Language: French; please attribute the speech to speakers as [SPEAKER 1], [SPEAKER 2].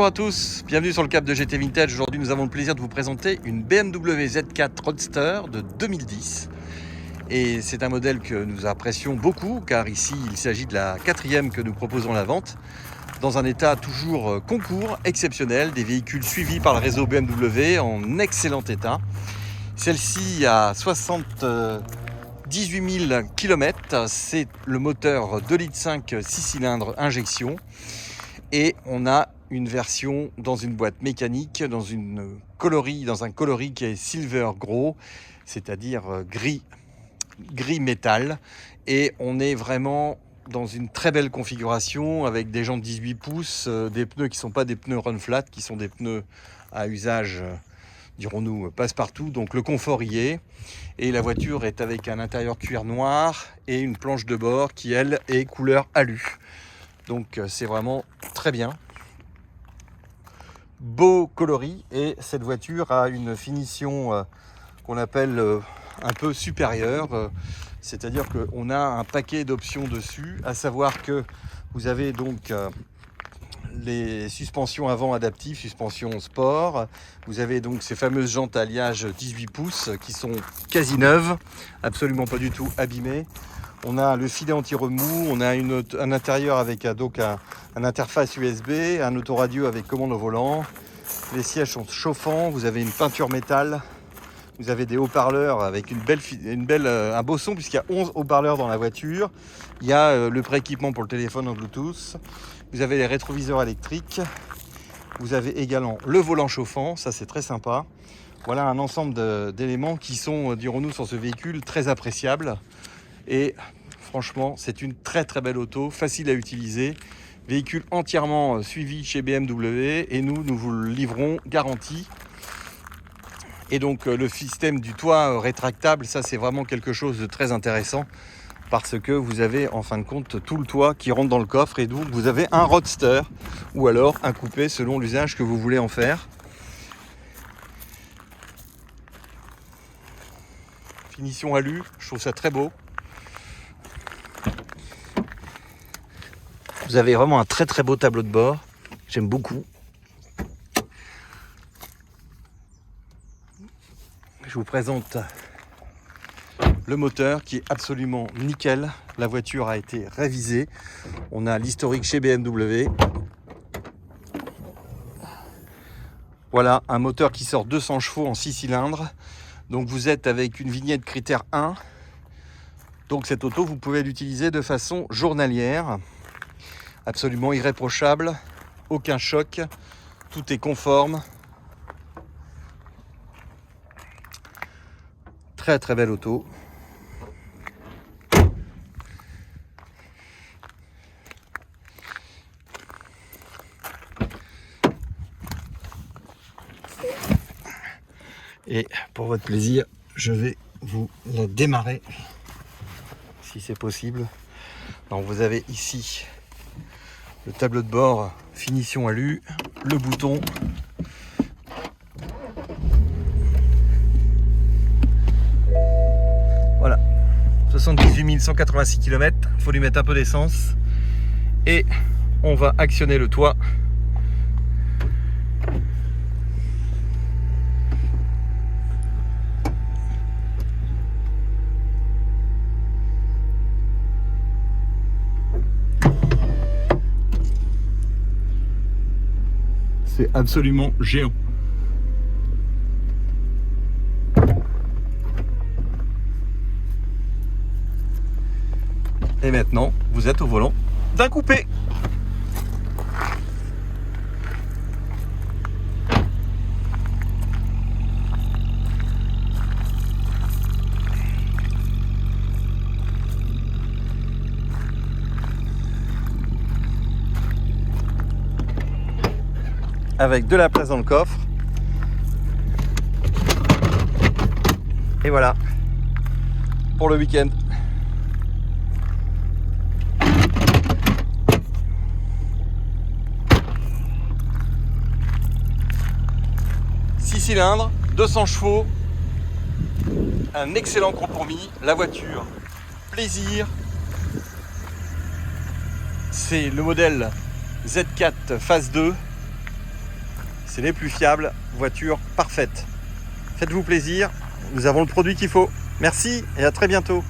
[SPEAKER 1] Bonjour à tous, bienvenue sur le Cap de GT Vintage. Aujourd'hui nous avons le plaisir de vous présenter une BMW Z4 Roadster de 2010. Et c'est un modèle que nous apprécions beaucoup car ici il s'agit de la quatrième que nous proposons à la vente. Dans un état toujours concours, exceptionnel, des véhicules suivis par le réseau BMW en excellent état. Celle-ci a 78 000 km, c'est le moteur 2,5 litres 6 cylindres injection. Et on a une version dans une boîte mécanique, dans un coloris qui est Silver Grau, c'est-à-dire gris métal. Et on est vraiment dans une très belle configuration avec des jantes 18 pouces, des pneus qui ne sont pas des pneus run flat, qui sont des pneus à usage, dirons-nous, passe-partout. Donc le confort y est. Et la voiture est avec un intérieur cuir noir et une planche de bord qui, elle, est couleur alu. Donc c'est vraiment très bien. Beau coloris, et cette voiture a une finition qu'on appelle un peu supérieure. C'est-à-dire qu'on a un paquet d'options dessus, à savoir que vous avez donc les suspensions avant adaptives, suspension sport. Vous avez donc ces fameuses jantes à alliage 18 pouces qui sont quasi neuves, absolument pas du tout abîmées. On a le filet anti-remous, on a un intérieur avec donc un interface USB, un autoradio avec commande au volant. Les sièges sont chauffants, vous avez une peinture métal, vous avez des haut-parleurs avec un beau son puisqu'il y a 11 haut-parleurs dans la voiture. Il y a le pré-équipement pour le téléphone en Bluetooth. Vous avez les rétroviseurs électriques. Vous avez également le volant chauffant, ça c'est très sympa. Voilà un ensemble d'éléments qui sont, dirons-nous, sur ce véhicule très appréciables. Et franchement, c'est une très très belle auto, facile à utiliser. Véhicule entièrement suivi chez BMW et nous vous le livrons garanti. Et donc le système du toit rétractable, ça c'est vraiment quelque chose de très intéressant parce que vous avez en fin de compte tout le toit qui rentre dans le coffre et donc vous avez un roadster ou alors un coupé selon l'usage que vous voulez en faire. Finition alu, je trouve ça très beau. Vous avez vraiment un très très beau tableau de bord, j'aime beaucoup. Je vous présente le moteur qui est absolument nickel. La voiture a été révisée. On a l'historique chez BMW. Voilà un moteur qui sort 200 chevaux en 6 cylindres. Donc vous êtes avec une vignette critère 1. Donc cette auto, vous pouvez l'utiliser de façon journalière. Absolument irréprochable, aucun choc, tout est conforme. Très très belle auto. Et pour votre plaisir, je vais vous la démarrer si c'est possible. Donc vous avez ici le tableau de bord finition alu, le bouton, voilà, 78 186 km, il faut lui mettre un peu d'essence et on va actionner le toit. C'est absolument géant. Et maintenant, vous êtes au volant d'un coupé. Avec de la place dans le coffre. Et voilà pour le week-end. Cylindres, 200 chevaux, un excellent compromis. La voiture, plaisir. C'est le modèle Z4 Phase 2. c'est les plus fiables, voiture parfaite. Faites-vous plaisir, nous avons le produit qu'il faut. Merci et à très bientôt.